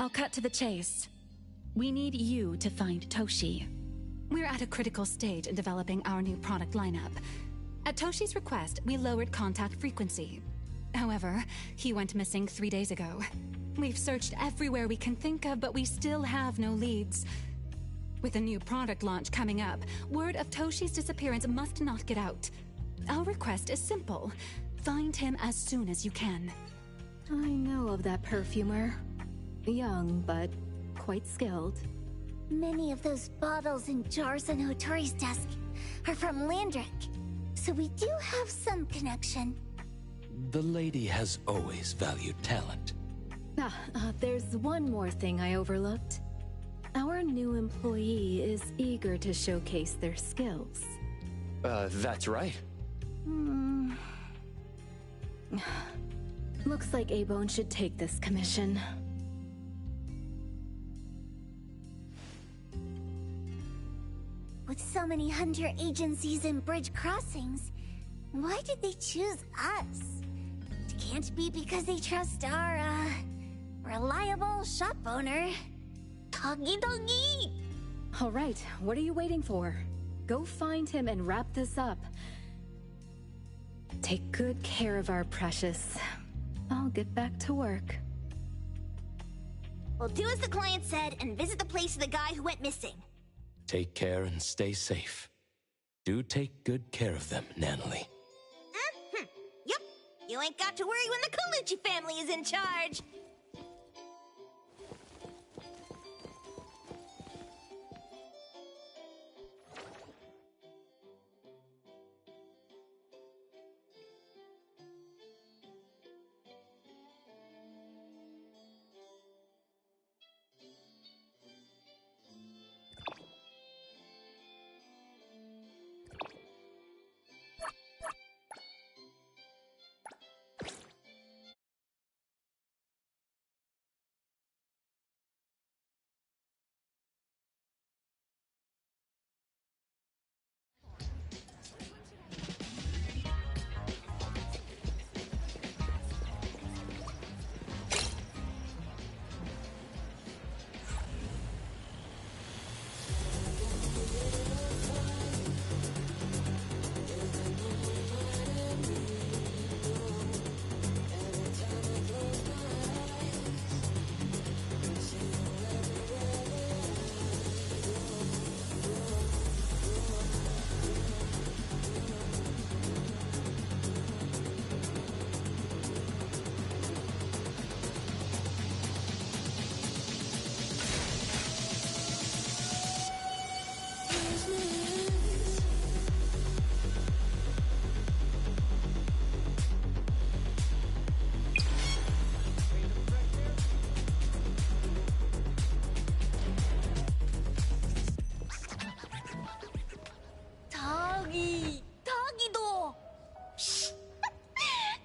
I'll cut to the chase. We need you to find Toshi. We're at a critical stage in developing our new product lineup. At Toshi's request, we lowered contact frequency. However, he went missing 3 days ago. We've searched everywhere we can think of, but we still have no leads. With a new product launch coming up, word of Toshi's disappearance must not get out. Our request is simple. Find him as soon as you can. I know of that perfumer. Young, but quite skilled. Many of those bottles and jars on Hotori's desk are from Landrick, so we do have some connection. The lady has always valued talent. There's one more thing I overlooked. Our new employee is eager to showcase their skills. That's right. Looks like A-Bone should take this commission. With so many hunter agencies and bridge crossings, why did they choose us? It can't be because they trust our, reliable shop owner. Doggy doggy! All right, what are you waiting for? Go find him and wrap this up. Take good care of our precious. I'll get back to work. We'll do as the client said and visit the place of the guy who went missing. Take care and stay safe. Do take good care of them, Natalie. Yep. You ain't got to worry when the Colucci family is in charge.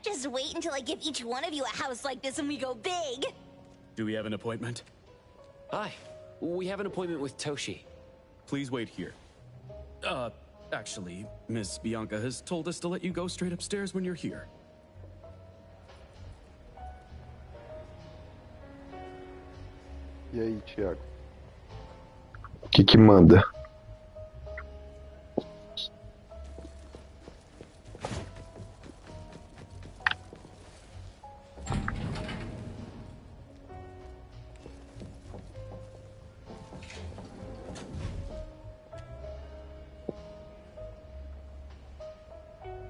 Just wait until I give each one of you a house like this and we go big. Do we have an appointment? Hi. We have an appointment with Toshi. Please wait here. Actually, Miss Bianca has told us to let you go straight upstairs when you're here. E aí, Thiago? O que manda?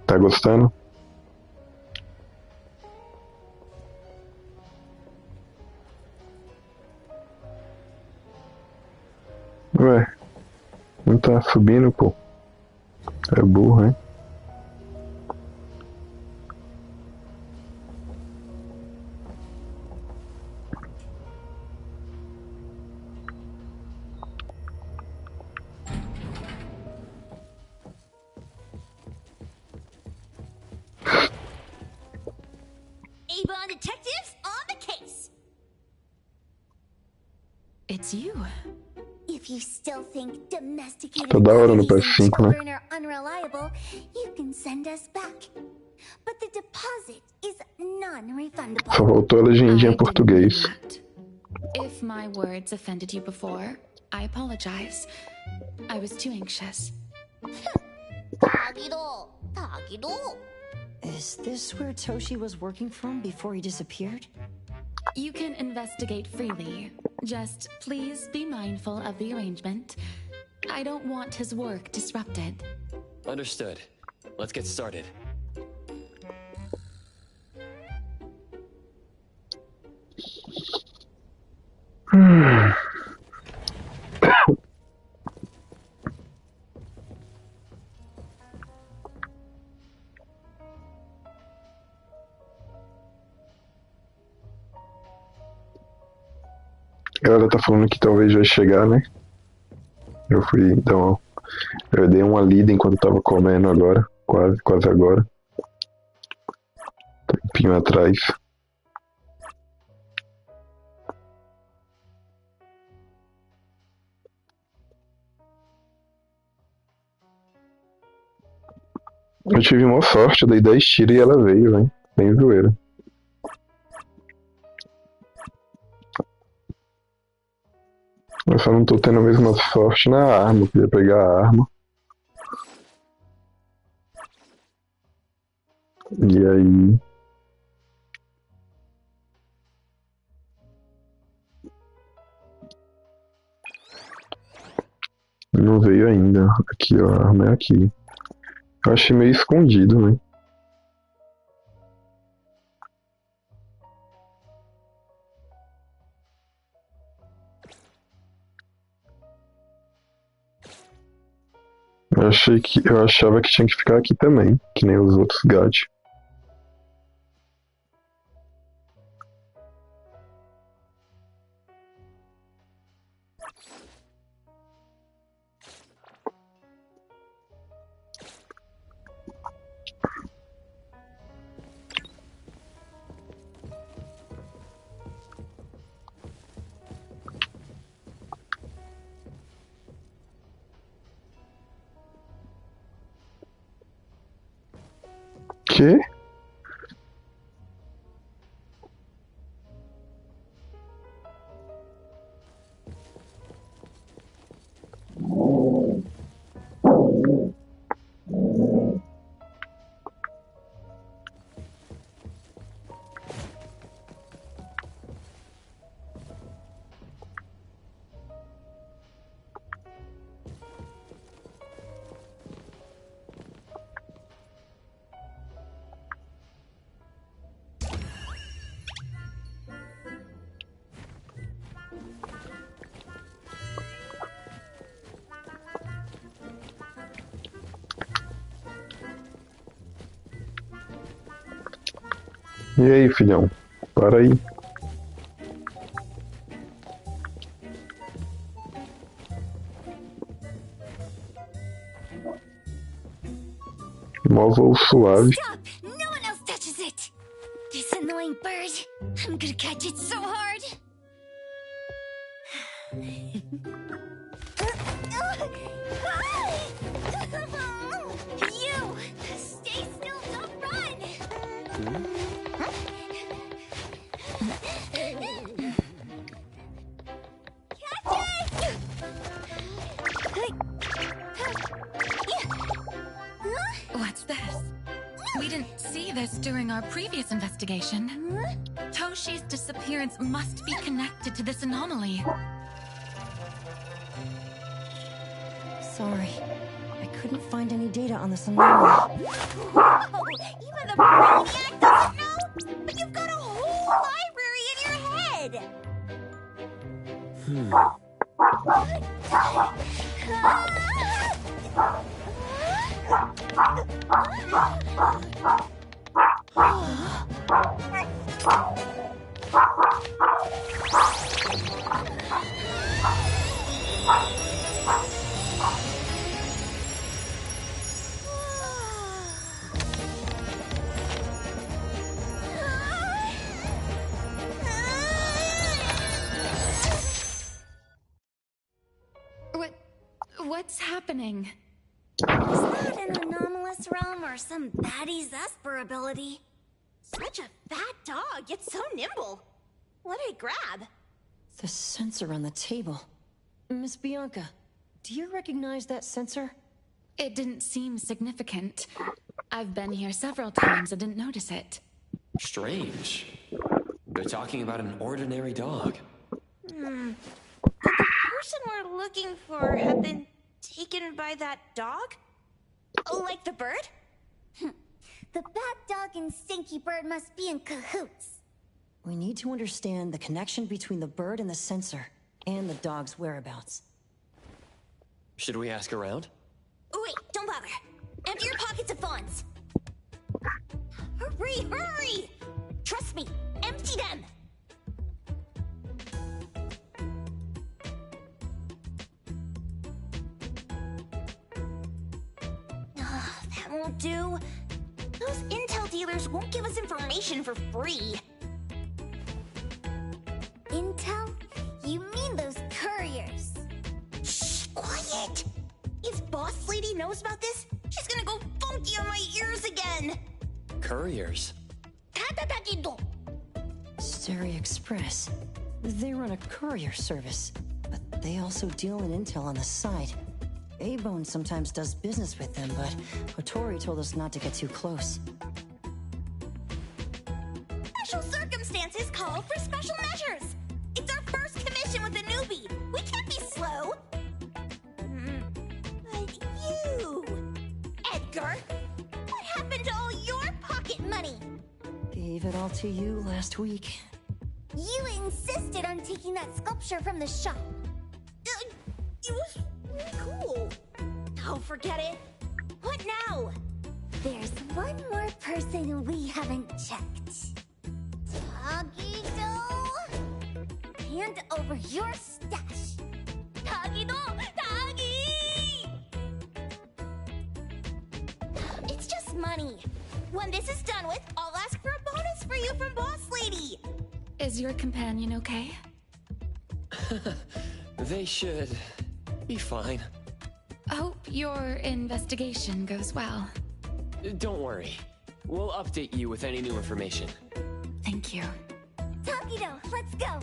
Tá gostando? Ué, não tá subindo, pô. É burro, hein? Avon detectives on the case. It's you. If you still think domesticated Tá da hora no qualities and PS5, né? children are unreliable, you can send us back. But the deposit is non-refundable. Só faltou a legendinha em português. If my words offended you before, I apologize. I was too anxious. Is this where Toshi was working from before he disappeared? You can investigate freely. Just please be mindful of the arrangement. I don't want his work disrupted. Understood. Let's get started. A galera tá falando que talvez vai chegar, né? Eu fui dar uma... Eu dei uma lida enquanto eu tava comendo agora. Quase agora. Tempinho atrás. Eu tive uma sorte, eu dei 10 tiros e ela veio, velho. Bem zoeira. Eu só não tô tendo a mesma sorte na arma. Eu queria pegar a arma. E aí... Não veio ainda. Aqui, ó. A arma é aqui. Eu achei meio escondido, né? Eu achava que tinha que ficar aqui também, que nem os outros gatos. Quê? E aí, filhão? Para aí. Mó voo suave. Stop! No one else touches it! This annoying bird. I'm gonna catch it so hard. You! Stay still, don't run! What's this? We didn't see this during our previous investigation. Toshi's disappearance must be connected to this anomaly. Sorry, I couldn't find any data on this anomaly. Whoa! Even the brainiac doesn't know? But you've got a whole library in your head! What's happening? Is that an anomalous realm or some baddie's Esper ability? Such a fat dog, yet so nimble. What a grab. The sensor on the table. Miss Bianca, do you recognize that sensor? It didn't seem significant. I've been here several times and didn't notice it. Strange. They're talking about an ordinary dog. Could the person we're looking for have been taken by that dog? Oh, like the bird? The bad dog and stinky bird must be in cahoots. We need to understand the connection between the bird and the sensor, and the dog's whereabouts. Should we ask around? Oh, wait, don't bother. Empty your pockets of funds. Hurry, hurry! Trust me, empty them! That won't do. Those intel dealers won't give us information for free. Intel? You mean those couriers? Shh, quiet! If Boss Lady knows about this, she's gonna go funky on my ears again! Couriers? Steri Express. They run a courier service, but they also deal in intel on the side. A-Bone sometimes does business with them, but Otori told us not to get too close. Special circumstances call for special measures! It's our first commission with a newbie! We can't be slow! But you... Edgar! What happened to all your pocket money? Gave it all to you last week. You insisted on taking that sculpture from the shop. It was really cool. Oh, forget it. What now? There's one more person we haven't checked. Tagido! Hand over your stash. Tagido! Tagi! It's just money. When this is done with, I'll ask for a bonus for you from Boss Lady. Is your companion okay? They should be fine. Hope your investigation goes well. Don't worry. We'll update you with any new information. Thank you. Tagido, let's go!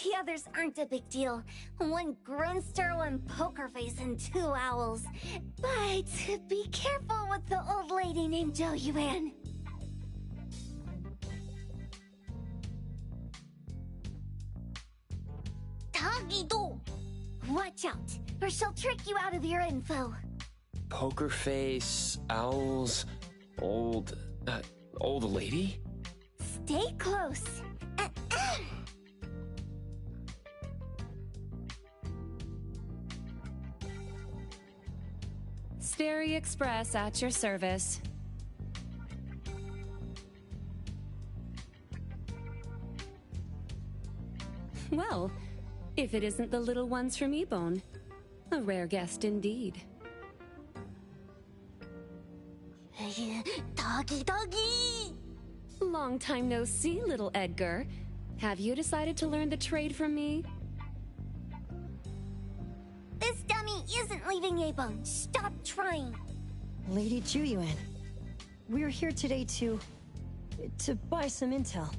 The others aren't a big deal. One Grunster, one poker face, and 2 owls. But be careful with the old lady named Jo Yuan. Tagido! Watch out, or she'll trick you out of your info. Poker face, owls, old lady? Stay close. Steri Express at your service. Well, if it isn't the little ones from Ebone, a rare guest indeed. Doggy! Long time no see, little Edgar. Have you decided to learn the trade from me? This dummy isn't leaving Ebone. Stop trying. Lady Juyuan, we're here today to buy some intel.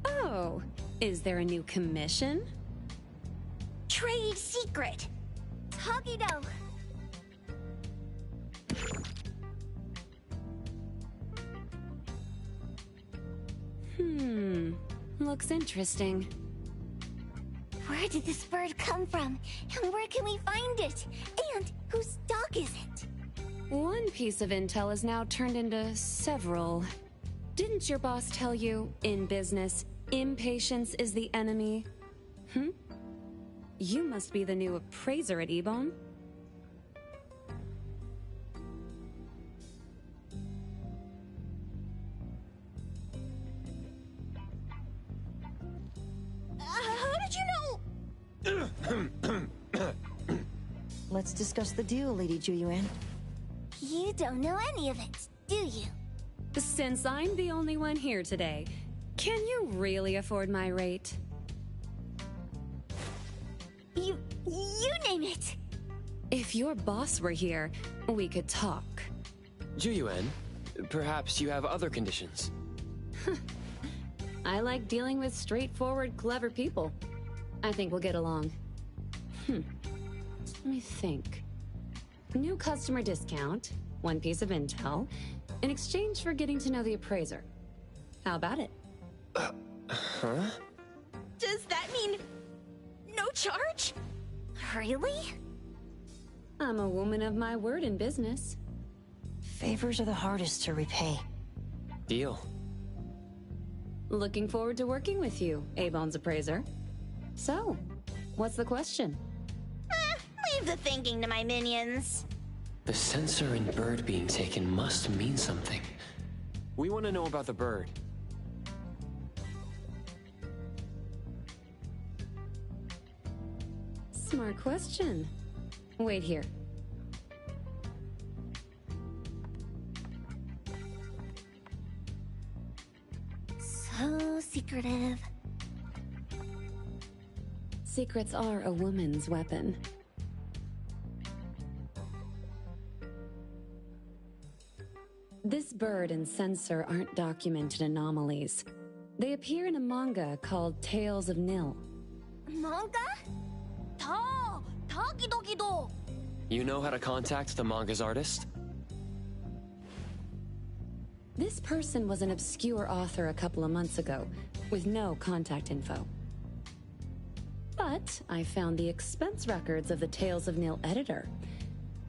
Oh, is there a new commission? Trade secret. Tagido. Looks interesting. Where did this bird come from? And where can we find it? And whose dog is it? One piece of intel is now turned into several. Didn't your boss tell you, in business, impatience is the enemy? You must be the new appraiser at Ebon. How did you know? Let's discuss the deal, Lady Juyuan. You don't know any of it, do you? Since I'm the only one here today, can you really afford my rate? You name it. If your boss were here, we could talk. Juyuan, perhaps you have other conditions. I like dealing with straightforward, clever people. I think we'll get along. Let me think. New customer discount, one piece of intel, in exchange for getting to know the appraiser. How about it? Does that mean no charge? Really? I'm a woman of my word in business. Favors are the hardest to repay. Deal. Looking forward to working with you, Ebon's appraiser. So, what's the question? Leave the thinking to my minions. The sensor in bird being taken must mean something. We want to know about the bird. Smart question. Wait here. So secretive. Secrets are a woman's weapon. This bird and sensor aren't documented anomalies. They appear in a manga called Tales of Nil. Manga? Tagidogido. You know how to contact the manga's artist? This person was an obscure author a couple of months ago, with no contact info. But I found the expense records of the Tales of Nil editor.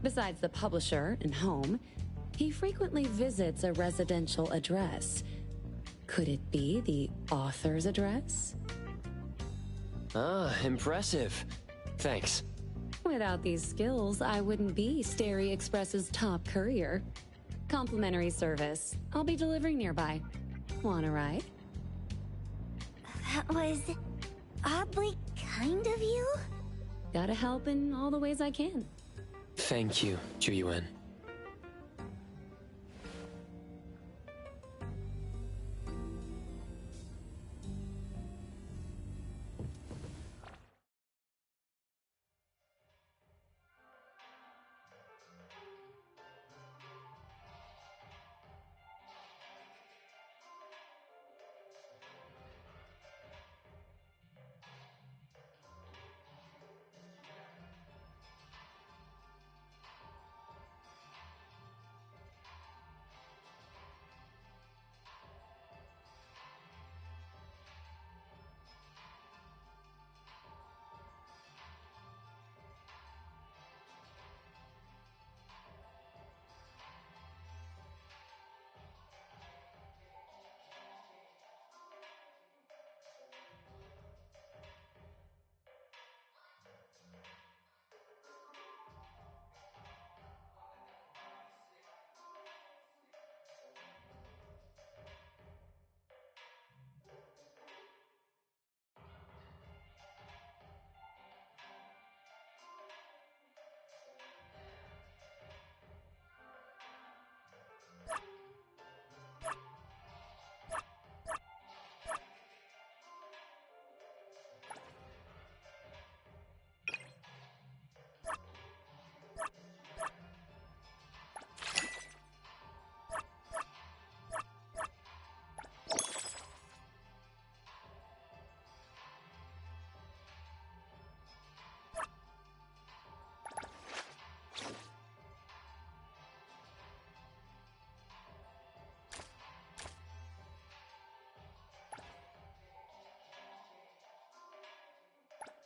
Besides the publisher and home, he frequently visits a residential address. Could it be the author's address? Ah, impressive. Thanks. Without these skills, I wouldn't be Starry Express's top courier. Complimentary service. I'll be delivering nearby. Want a ride? That was oddly kind of you. Gotta help in all the ways I can. Thank you, Juyuan.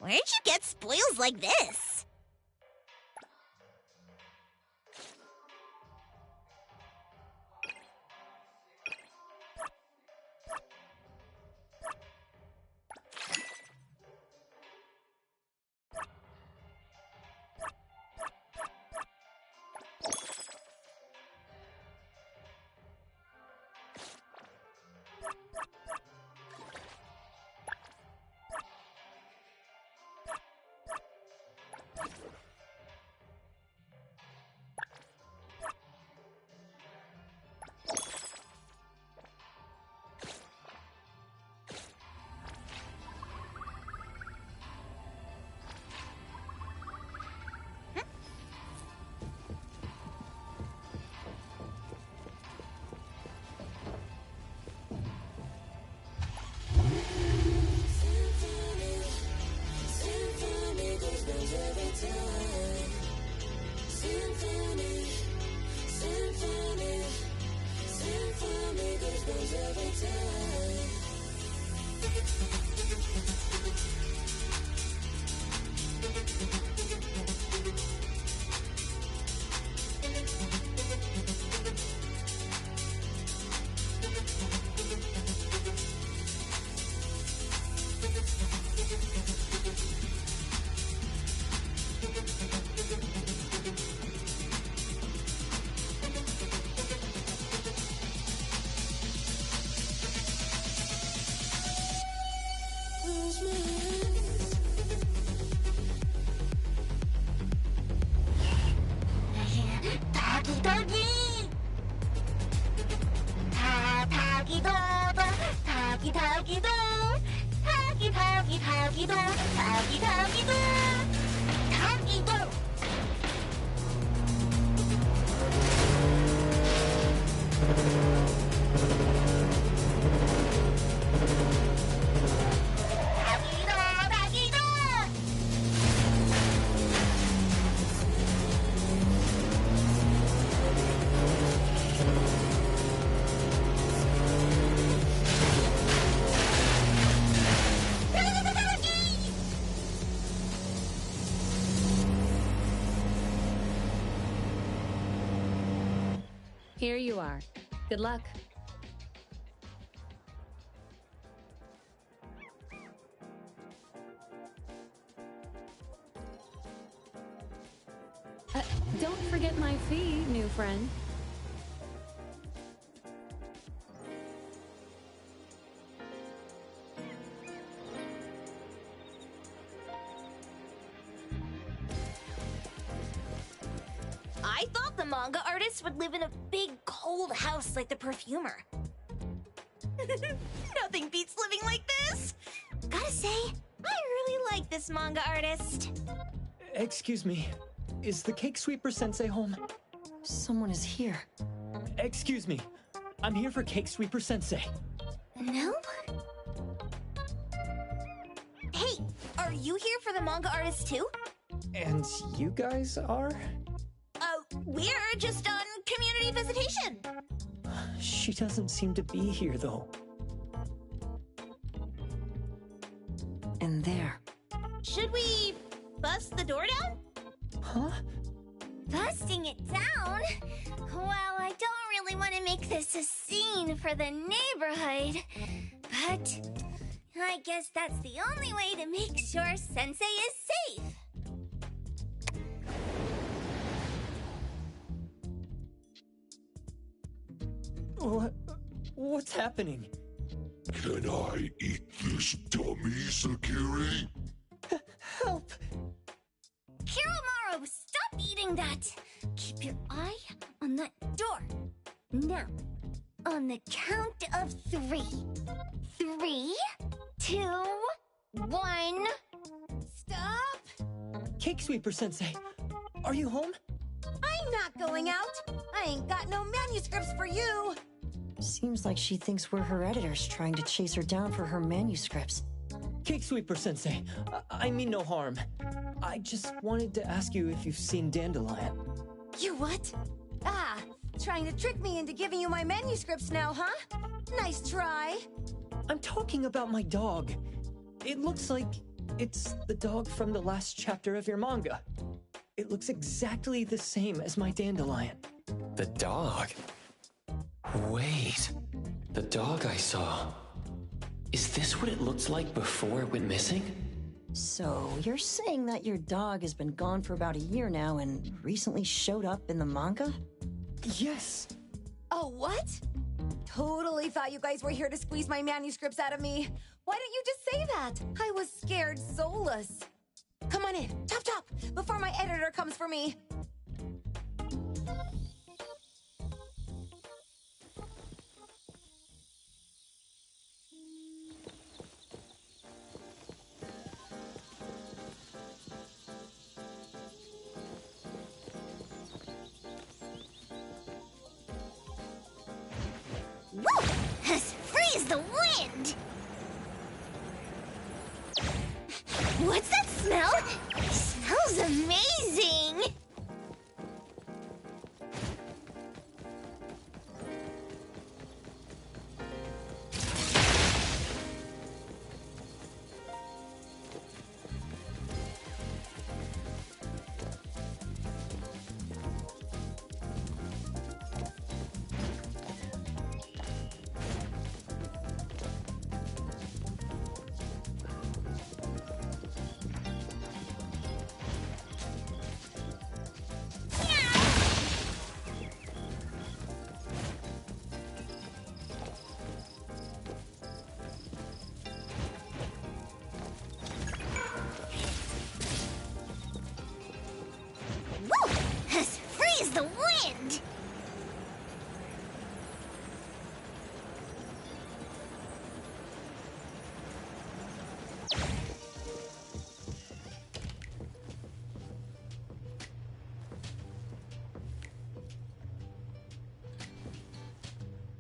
Where'd you get spoils like this? Here you are. Good luck. Don't forget my fee, new friend. I thought the manga artist would live in a big, cold house like the perfumer. Nothing beats living like this! Gotta say, I really like this manga artist. Excuse me, is the Cake Sweeper Sensei home? Someone is here. Excuse me, I'm here for Cake Sweeper Sensei. No? Hey, are you here for the manga artist too? And you guys are? We're just on community visitation. She doesn't seem to be here, though. And there. Should we bust the door down? Huh? Busting it down? Well, I don't really want to make this a scene for the neighborhood, but I guess that's the only way to make sure Sensei is safe. What's happening? Can I eat this dummy, Sakiri? Help! Kiramaru, stop eating that! Keep your eye on that door. Now, on the count of 3. 3, 2, 1... Stop! Cake Sweeper Sensei, are you home? I'm not going out! I ain't got no manuscripts for you! Seems like she thinks we're her editors trying to chase her down for her manuscripts. Cake Sweeper Sensei, I mean no harm. I just wanted to ask you if you've seen Dandelion. You what? Ah, trying to trick me into giving you my manuscripts now, huh? Nice try. I'm talking about my dog. It looks like It's the dog from the last chapter of your manga. It looks exactly the same as my dandelion. The dog? Wait, the dog I saw. Is this what it looked like before it went missing? So, you're saying that your dog has been gone for about a year now and recently showed up in the manga? Yes. Oh, what? Totally thought you guys were here to squeeze my manuscripts out of me. Why didn't you just say that? I was scared soulless. Come on in, chop chop, before my editor comes for me. Woo! Freeze the wind! What's that smell? It smells amazing! The wind!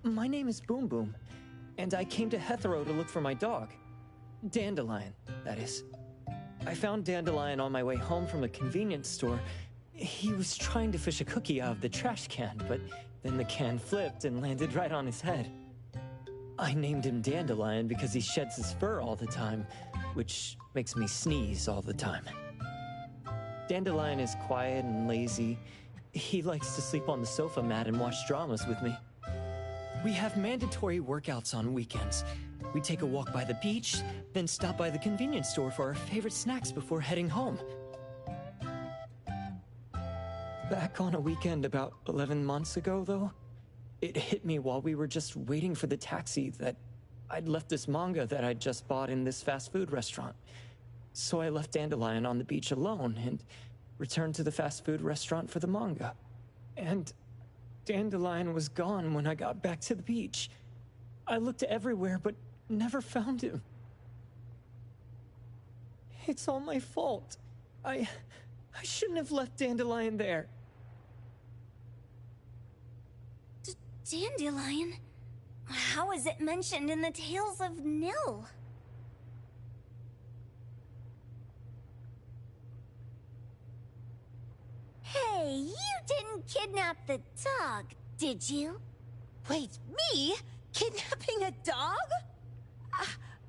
My name is Boom Boom, and I came to Hethero to look for my dog. Dandelion, that is. I found Dandelion on my way home from a convenience store. He was trying to fish a cookie out of the trash can, but then the can flipped and landed right on his head. I named him Dandelion because he sheds his fur all the time, which makes me sneeze all the time. Dandelion is quiet and lazy. He likes to sleep on the sofa mat and watch dramas with me. We have mandatory workouts on weekends. We take a walk by the beach, then stop by the convenience store for our favorite snacks before heading home. Back on a weekend about 11 months ago, though, it hit me while we were just waiting for the taxi that I'd left this manga that I'd just bought in this fast food restaurant. So I left Dandelion on the beach alone and returned to the fast food restaurant for the manga. And Dandelion was gone when I got back to the beach. I looked everywhere but never found him. It's all my fault. I shouldn't have left Dandelion there. Dandelion? How is it mentioned in the Tales of Nil? Hey, you didn't kidnap the dog, did you? Wait, me? Kidnapping a dog?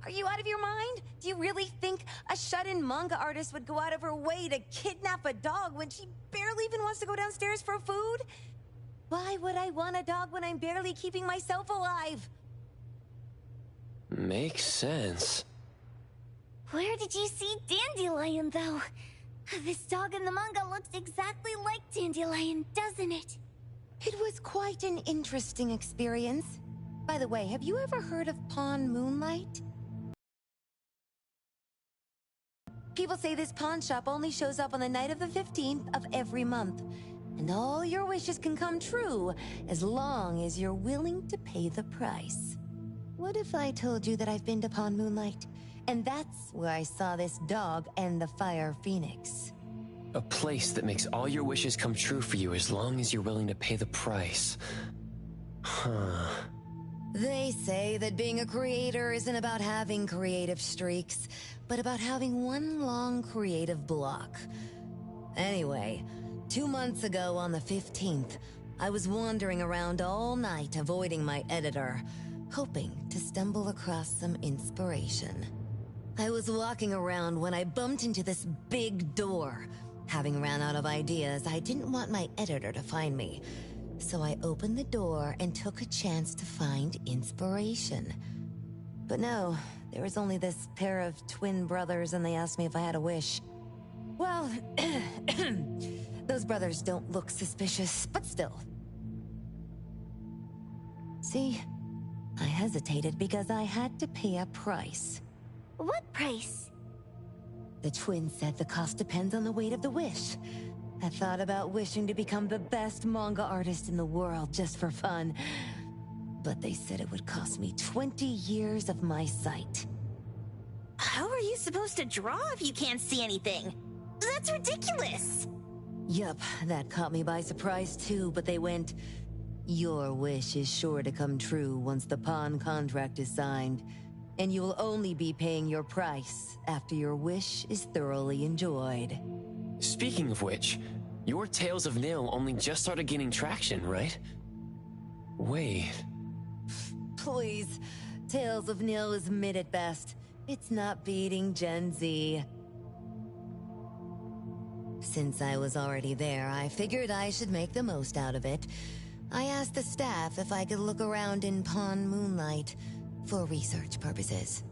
Are you out of your mind? Do you really think a shut-in manga artist would go out of her way to kidnap a dog when she barely even wants to go downstairs for food? Why would I want a dog when I'm barely keeping myself alive? Makes sense. Where did you see Dandelion, though? This dog in the manga looks exactly like Dandelion, doesn't it? It was quite an interesting experience. By the way, have you ever heard of Pawn Moonlight? People say this pawn shop only shows up on the night of the 15th of every month. And all your wishes can come true as long as you're willing to pay the price. What if I told you that I've been to Pawn Moonlight? And that's where I saw this dog and the fire phoenix. A place that makes all your wishes come true for you as long as you're willing to pay the price. Huh. They say that being a creator isn't about having creative streaks, but about having one long creative block. Anyway, 2 months ago on the 15th, I was wandering around all night avoiding my editor, hoping to stumble across some inspiration. I was walking around when I bumped into this big door. Having ran out of ideas, I didn't want my editor to find me. So I opened the door and took a chance to find inspiration. But no, there was only this pair of twin brothers and they asked me if I had a wish. Well, those brothers don't look suspicious, but still. See, I hesitated because I had to pay a price. What price? The twins said the cost depends on the weight of the wish. I thought about wishing to become the best manga artist in the world just for fun. But they said it would cost me 20 years of my sight. How are you supposed to draw if you can't see anything? That's ridiculous! Yup, that caught me by surprise too, but they went, "Your wish is sure to come true once the pawn contract is signed, and you will only be paying your price after your wish is thoroughly enjoyed." Speaking of which, your Tales of Nil only just started gaining traction, right? Wait. Please, Tales of Nil is mid at best. It's not beating Gen Z. Since I was already there, I figured I should make the most out of it. I asked the staff if I could look around in Pawn Moonlight for research purposes.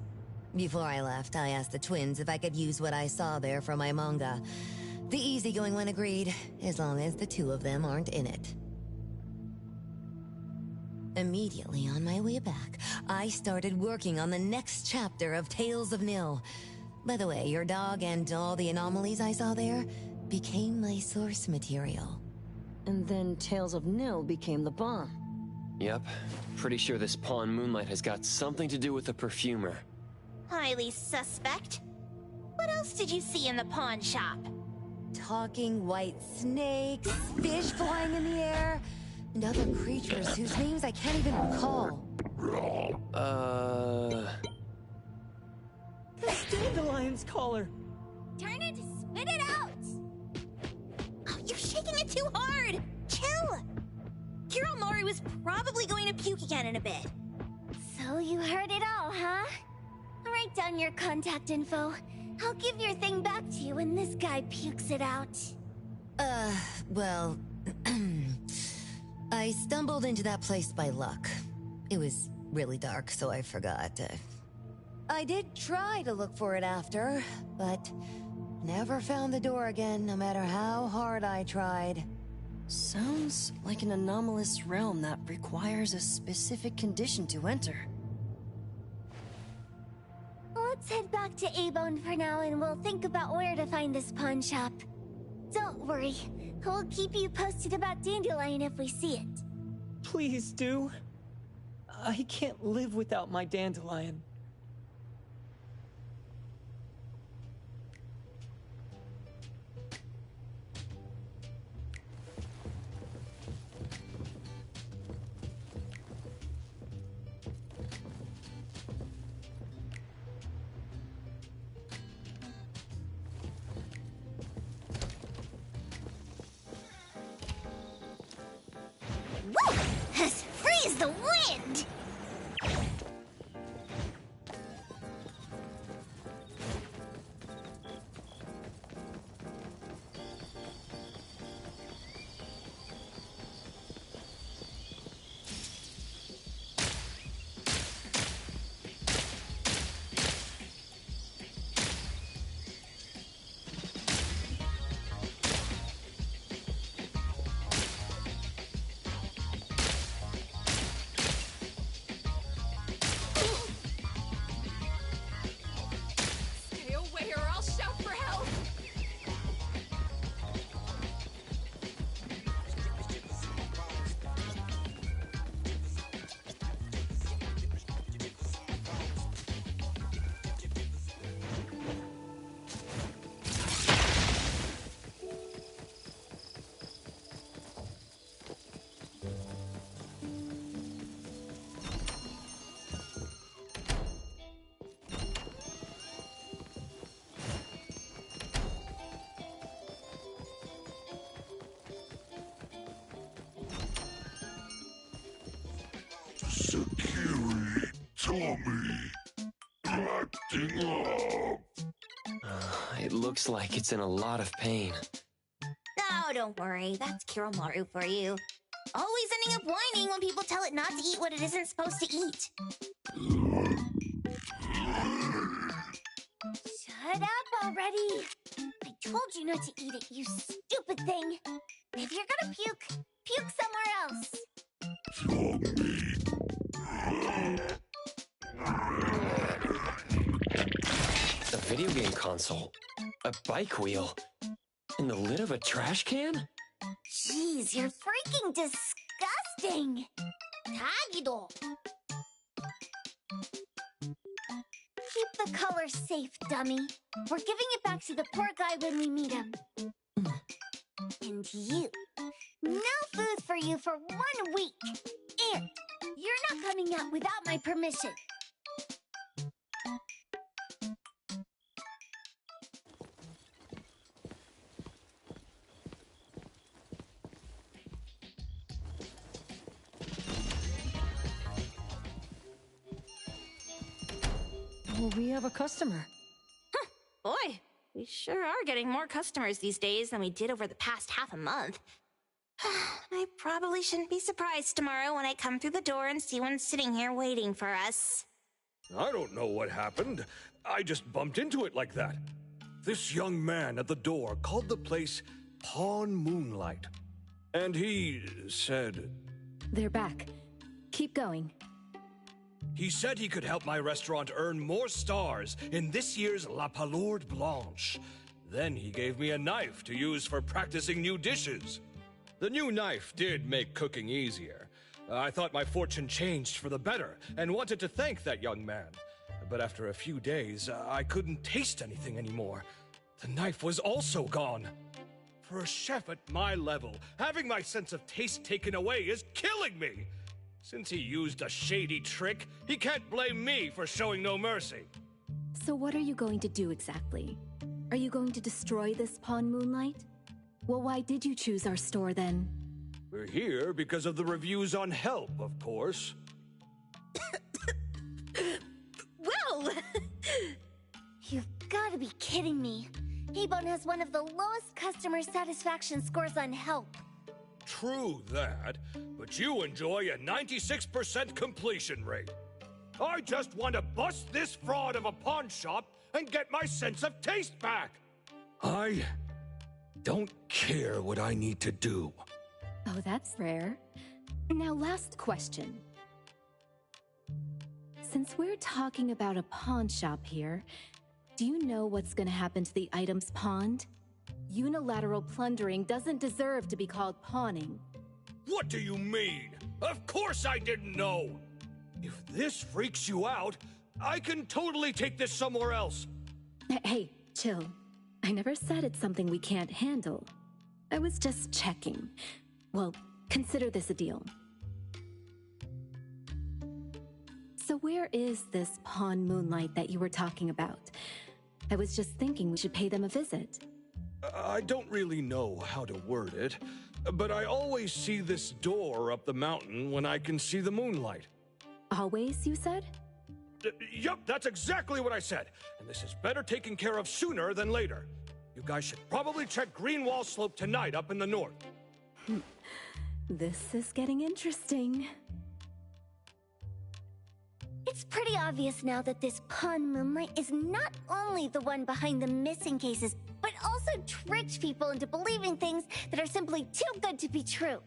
Before I left, I asked the twins if I could use what I saw there for my manga. The easygoing one agreed, as long as the two of them aren't in it. Immediately on my way back, I started working on the next chapter of Tales of Nil. By the way, your dog and all the anomalies I saw there became my source material. And then Tales of Nil became the bomb. Yep. Pretty sure this Pawn Moonlight has got something to do with the perfumer. Highly suspect. What else did you see in the pawn shop? Talking white snakes, fish flying in the air, and other creatures whose names I can't even recall. That's Dandelion's collar! Turn it, spit it out! Oh, you're shaking it too hard! Chill! Geral Mori was probably going to puke again in a bit. So you heard it all, huh? Write down your contact info. I'll give your thing back to you when this guy pukes it out. Well... I stumbled into that place by luck. It was really dark, so I forgot. I did try to look for it after, but never found the door again, no matter how hard I tried. Sounds like an anomalous realm that requires a specific condition to enter. Let's head back to A-Bone for now and we'll think about where to find this pawn shop. Don't worry, we'll keep you posted about Dandelion if we see it. Please do. I can't live without my Dandelion. Woo! Freeze the wind! looks like it's in a lot of pain. No, don't worry. That's Kiromaru for you. Always ending up whining when people tell it not to eat what it isn't supposed to eat. Shut up already! I told you not to eat it, you stupid thing! If you're gonna puke, puke somewhere else! A video game console, a bike wheel, and the lid of a trash can? Jeez, you're freaking disgusting! Tagido! Keep the color safe, dummy. We're giving it back to the poor guy when we meet him. And you. No food for you for 1 week. And you're not coming out without my permission. We have a customer. Huh, boy, we sure are getting more customers these days than we did over the past half a month. I probably shouldn't be surprised tomorrow when I come through the door and see one sitting here waiting for us. I don't know what happened. I just bumped into it like that. This young man at the door called the place Pawn Moonlight. And he said... They're back. Keep going. He said he could help my restaurant earn more stars in this year's La Palourde Blanche. Then he gave me a knife to use for practicing new dishes. The new knife did make cooking easier. I thought my fortune changed for the better and wanted to thank that young man. But after a few days, I couldn't taste anything anymore. The knife was also gone. For a chef at my level, having my sense of taste taken away is killing me. Since he used a shady trick, he can't blame me for showing no mercy. So what are you going to do exactly? Are you going to destroy this Pawn Moonlight? Well, why did you choose our store then? We're here because of the reviews on Help, of course. Well! You've got to be kidding me. Ebon has one of the lowest customer satisfaction scores on Help. True that, but you enjoy a 96% completion rate. I just want to bust this fraud of a pawn shop and get my sense of taste back. I don't care what I need to do. Oh, that's rare. Now, last question. Since we're talking about a pawn shop here, do you know what's gonna happen to the items pawned? Unilateral plundering doesn't deserve to be called pawning. What do you mean? Of course I didn't know! If this freaks you out, I can totally take this somewhere else. Hey, chill. I never said it's something we can't handle. I was just checking. Well, consider this a deal. So where is this Pawn Moonlight that you were talking about? I was just thinking we should pay them a visit. I don't really know how to word it, but I always see this door up the mountain when I can see the moonlight. Always, you said? Yup, that's exactly what I said. And this is better taken care of sooner than later. You guys should probably check Greenwall Slope tonight up in the north. This is getting interesting. It's pretty obvious now that this Pawn Moonlight is not only the one behind the missing cases, but also tricked people into believing things that are simply too good to be true.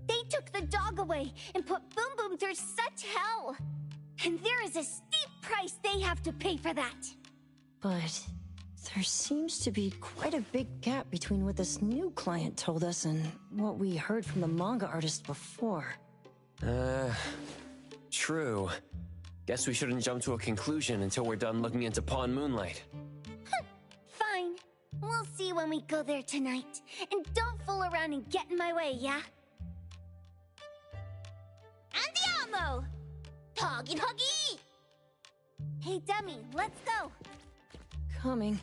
They took the dog away and put Boom Boom through such hell. And there is a steep price they have to pay for that. But there seems to be quite a big gap between what this new client told us and what we heard from the manga artist before. True. Guess we shouldn't jump to a conclusion until we're done looking into Pawn Moonlight. Fine. We'll see when we go there tonight. And don't fool around and get in my way, yeah? Andiamo! Huggy huggy! Hey, dummy, let's go. Coming.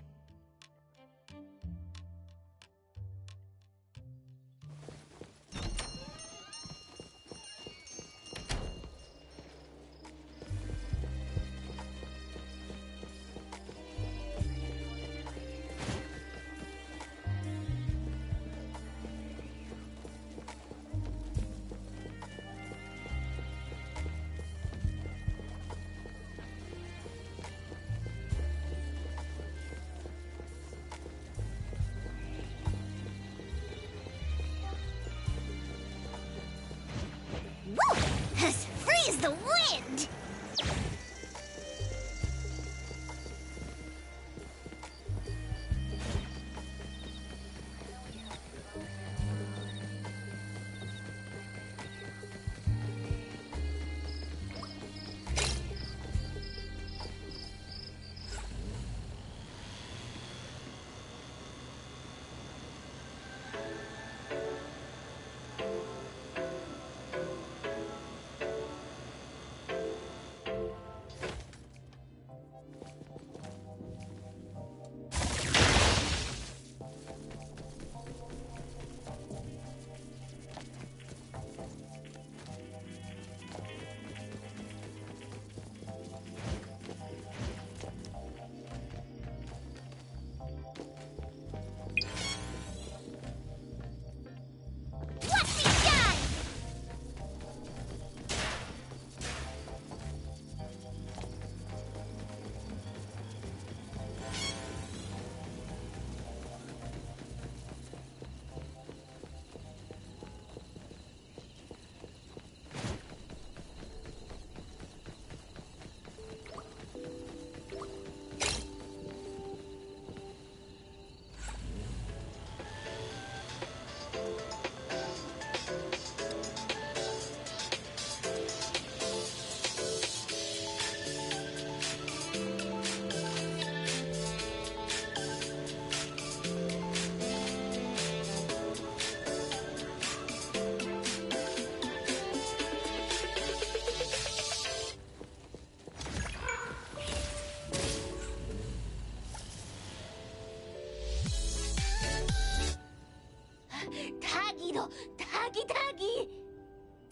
Taggy!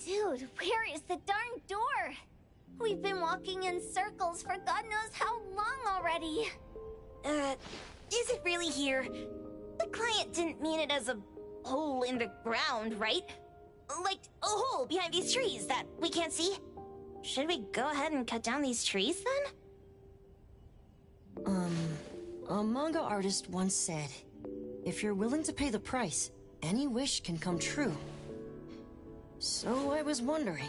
Dude, where is the darn door? We've been walking in circles for God knows how long already. Is it really here? The client didn't mean it as a hole in the ground, right? Like a hole behind these trees that we can't see? Should we go ahead and cut down these trees then? A manga artist once said, if you're willing to pay the price, any wish can come true. So I was wondering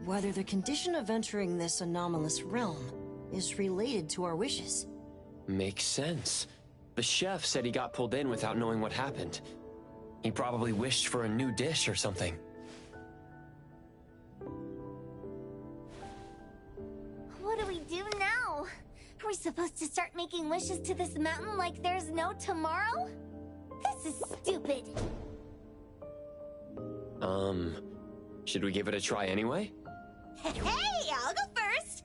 whether the condition of entering this anomalous realm is related to our wishes. Makes sense. The chef said he got pulled in without knowing what happened. He probably wished for a new dish or something. What do we do now? Are we supposed to start making wishes to this mountain like there's no tomorrow? This is stupid. Should we give it a try anyway? Hey, I'll go first!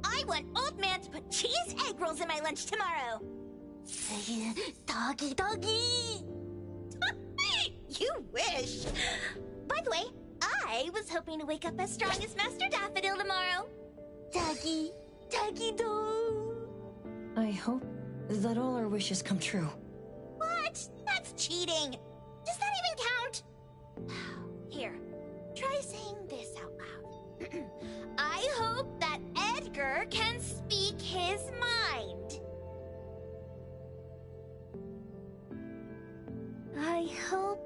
I want Old Man to put cheese egg rolls in my lunch tomorrow! Doggy! You wish! By the way, I was hoping to wake up as strong as Master Daffodil tomorrow. Doggy do! I hope that all our wishes come true. What? That's cheating! Does that even count? Here, try saying this out loud. I hope that Edgar can speak his mind. I hope...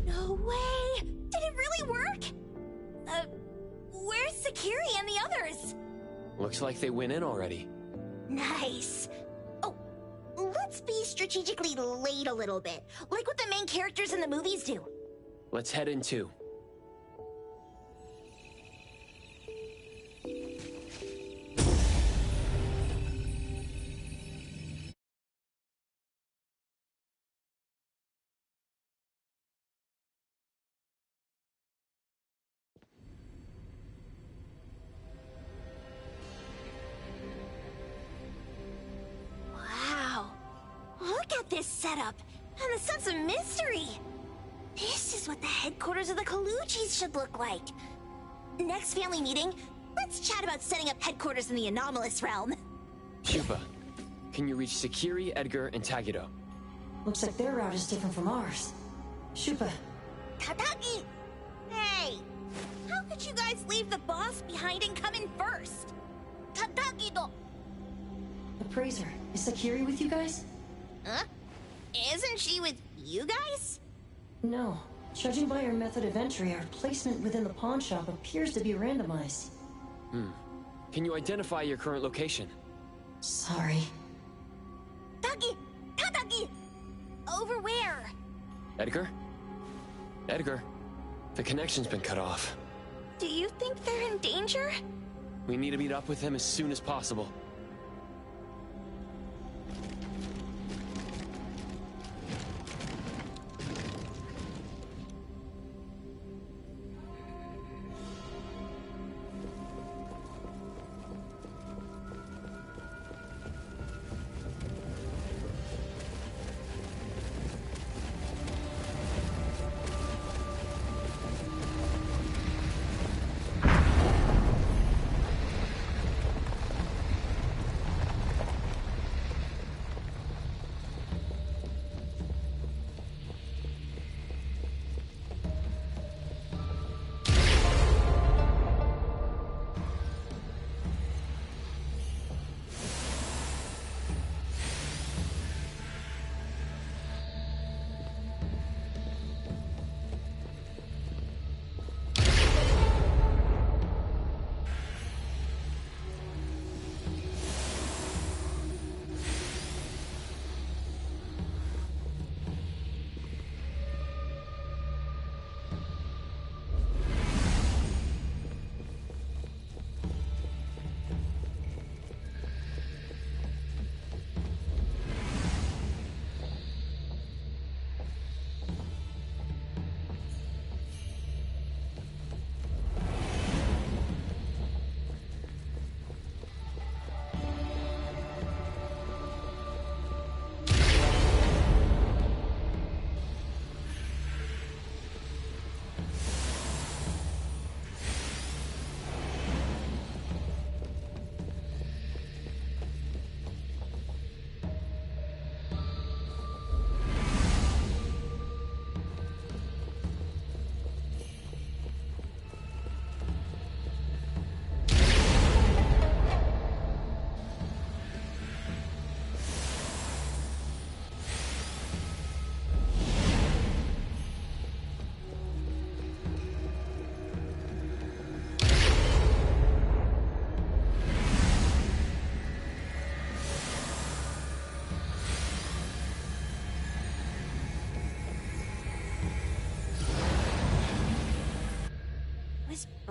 No way! Did it really work? Where's Sakiri and the others? Looks like they went in already. Nice. Oh, let's be strategically late a little bit, like what the main characters in the movies do. Let's head in too. This setup and the sense of mystery. This is what the headquarters of the Kaluchis should look like. Next family meeting, let's chat about setting up headquarters in the anomalous realm. Shupa, can you reach Sakiri, Edgar, and Tagido? Looks like their route is different from ours. Shupa. Tatagi! Hey! How could you guys leave the boss behind and come in first? Tatagi-do! Appraiser, is Sakiri with you guys? Huh? Isn't she with you guys? No. Judging by her method of entry, our placement within the pawn shop appears to be randomized. Can you identify your current location? Sorry. Tatagi! Over where? Edgar? Edgar, the connection's been cut off. Do you think they're in danger? We need to meet up with him as soon as possible.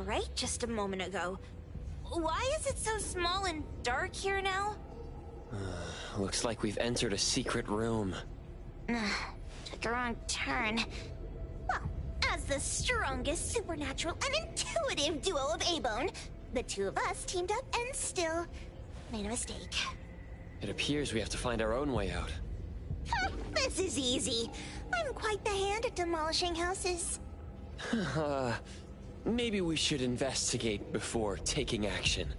bright just a moment ago. Why is it so small and dark here now? Looks like we've entered a secret room. Took a wrong turn. Well, as the strongest supernatural and intuitive duo of A-Bone, the two of us teamed up and still made a mistake. It appears we have to find our own way out. This is easy. I'm quite the hand at demolishing houses. Maybe we should investigate before taking action.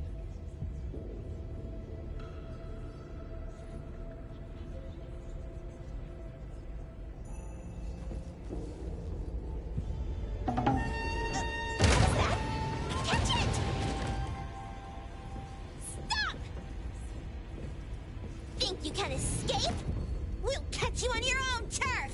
Stop! Think you can escape? We'll catch you on your own turf!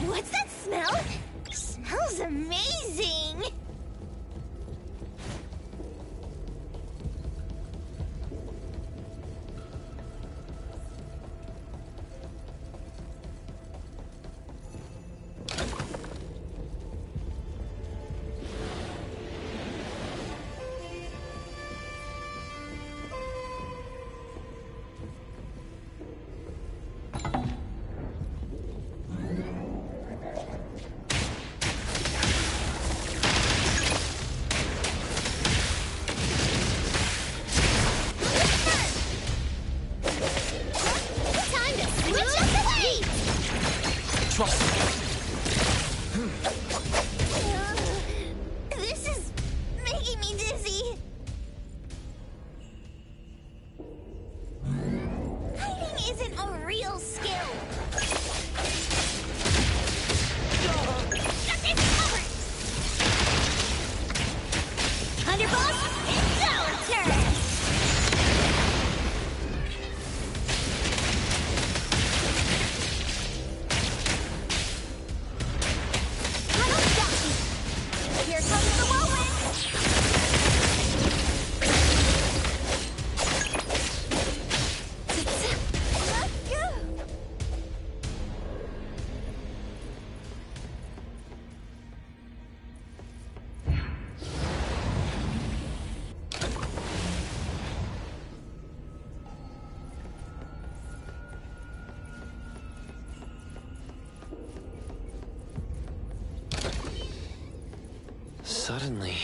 What's that smell? Smells amazing! This is making me dizzy. Hiding isn't a real skill. Thunderbolt, it's our turn. Here comes the whirlwind! Let's go! Suddenly,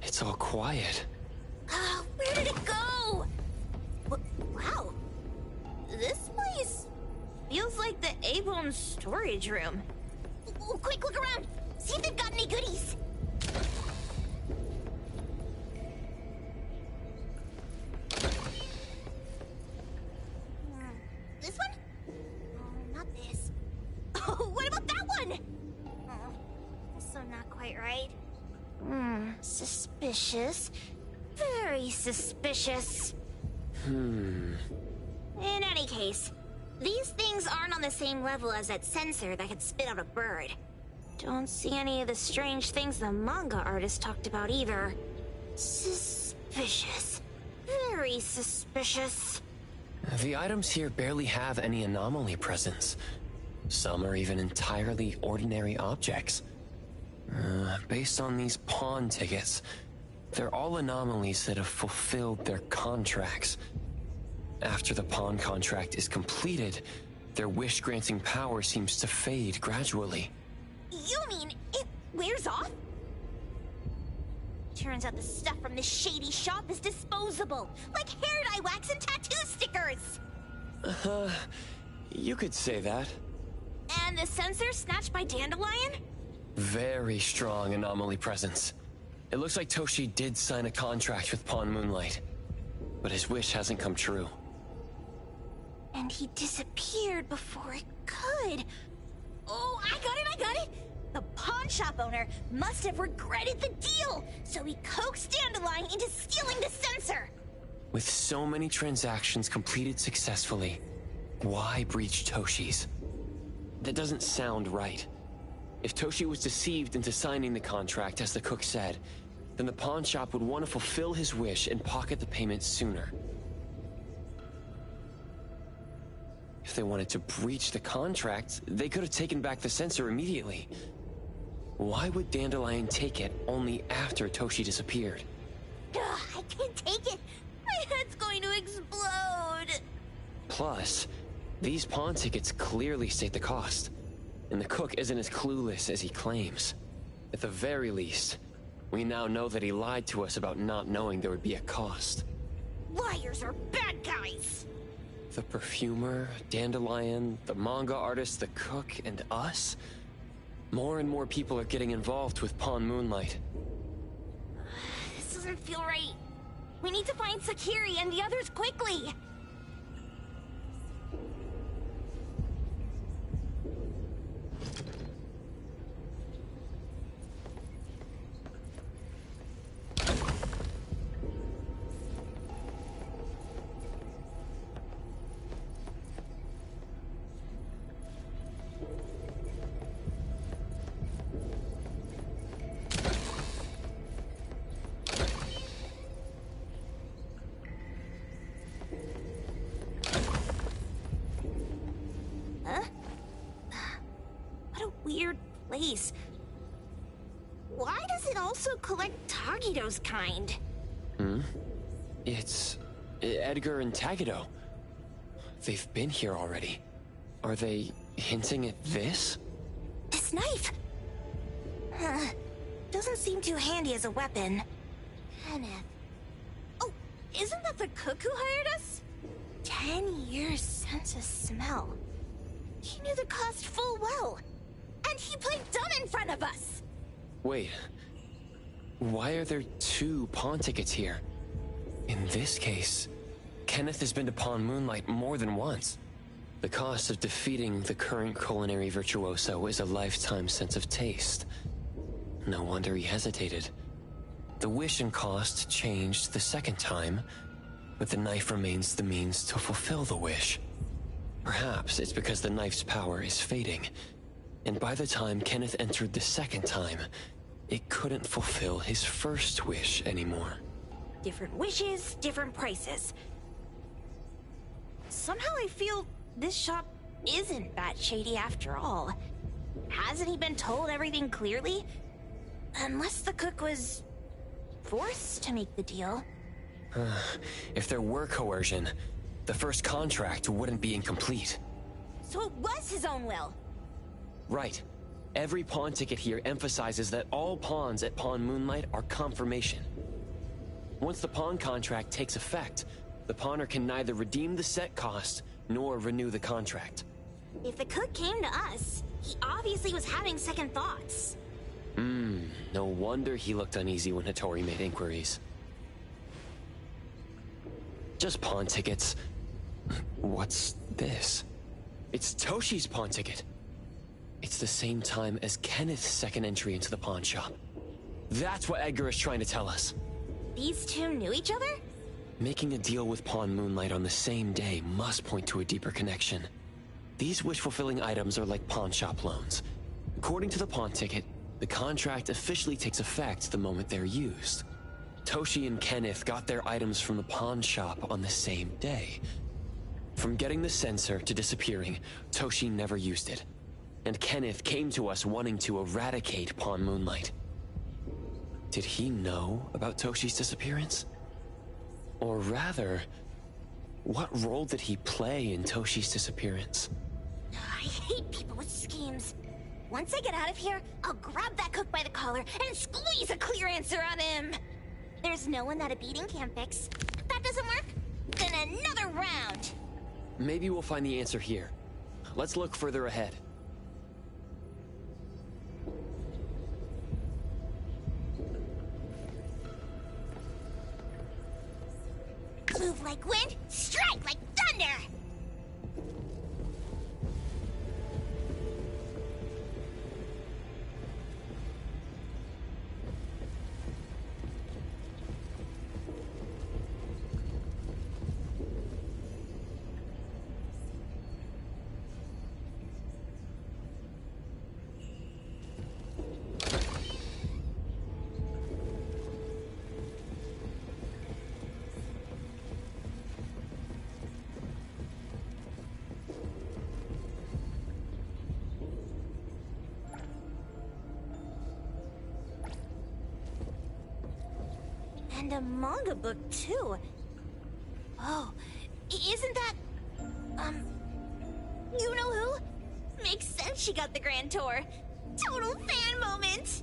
it's all quiet. Where did it go? Wow. This place feels like the A-Bone storage room. Quick, look around. See if they've got any goodies. This one? Oh, not this. Oh, what about that one? Oh, also not quite right. Suspicious. Very suspicious. In any case, these things aren't on the same level as that sensor that could spit out a bird. Don't see any of the strange things the manga artist talked about either. Suspicious. Very suspicious. The items here barely have any anomaly presence. Some are even entirely ordinary objects. Based on these pawn tickets, They're all anomalies that have fulfilled their contracts. After the pawn contract is completed, their wish-granting power seems to fade gradually. You mean it wears off? Turns out the stuff from this shady shop is disposable, like hair dye wax and tattoo stickers! You could say that. And the sensor snatched by Dandelion? Very strong anomaly presence. It looks like Toshi did sign a contract with Pawn Moonlight, but his wish hasn't come true. And he disappeared before it could. Oh, I got it! The pawn shop owner must have regretted the deal, so he coaxed Dandelion into stealing the sensor. With so many transactions completed successfully, why breach Toshi's? That doesn't sound right. If Toshi was deceived into signing the contract, as the cook said, then the pawn shop would want to fulfill his wish and pocket the payment sooner. If they wanted to breach the contract, they could have taken back the sensor immediately. Why would Dandelion take it only after Toshi disappeared? I can't take it. My head's going to explode. Plus, these pawn tickets clearly state the cost, and the cook isn't as clueless as he claims. At the very least, we now know that he lied to us about not knowing there would be a cost. Liars are bad guys! The perfumer, Dandelion, the manga artist, the cook, and us? More and more people are getting involved with Pawn Moonlight. This doesn't feel right. We need to find Sakiri and the others quickly! Why does it also collect Tagido's kind? It's Edgar and Tagido. They've been here already. Are they hinting at this? This knife! Doesn't seem too handy as a weapon. Kenneth. Oh, isn't that the cook who hired us? 10 years sense of smell. He knew the cost full well. And he played dumb in front of us! Wait. Why are there 2 pawn tickets here? In this case, Kenneth has been to Pawn Moonlight more than once. The cost of defeating the current culinary virtuoso is a lifetime sense of taste. No wonder he hesitated. The wish and cost changed the second time, but the knife remains the means to fulfill the wish. Perhaps it's because the knife's power is fading, and by the time Kenneth entered the second time, it couldn't fulfill his first wish anymore. Different wishes, different prices. Somehow I feel this shop isn't that shady after all. Hasn't he been told everything clearly? Unless the cook was forced to make the deal. If there were coercion, the first contract wouldn't be incomplete. So it was his own will? Right. Every pawn ticket here emphasizes that all pawns at Pawn Moonlight are confirmation. Once the pawn contract takes effect, the pawner can neither redeem the set cost nor renew the contract. If the cook came to us, he obviously was having second thoughts. No wonder he looked uneasy when Hattori made inquiries. Just pawn tickets. What's this? It's Toshi's pawn ticket. It's the same time as Kenneth's second entry into the pawn shop. That's what Edgar is trying to tell us. These 2 knew each other? Making a deal with Pawn Moonlight on the same day must point to a deeper connection. These wish-fulfilling items are like pawn shop loans. According to the pawn ticket, the contract officially takes effect the moment they're used. Toshi and Kenneth got their items from the pawn shop on the same day. From getting the sensor to disappearing, Toshi never used it. And Kenneth came to us wanting to eradicate Pawn Moonlight. Did he know about Toshi's disappearance? Or rather, what role did he play in Toshi's disappearance? I hate people with schemes. Once I get out of here, I'll grab that cook by the collar and squeeze a clear answer on him. There's no one that a beating can't fix. If that doesn't work, then another round. Maybe we'll find the answer here. Let's look further ahead. Move like wind, strike like thunder! And a manga book, too. Oh, isn't that... you know who? Makes sense she got the grand tour. Total fan moment!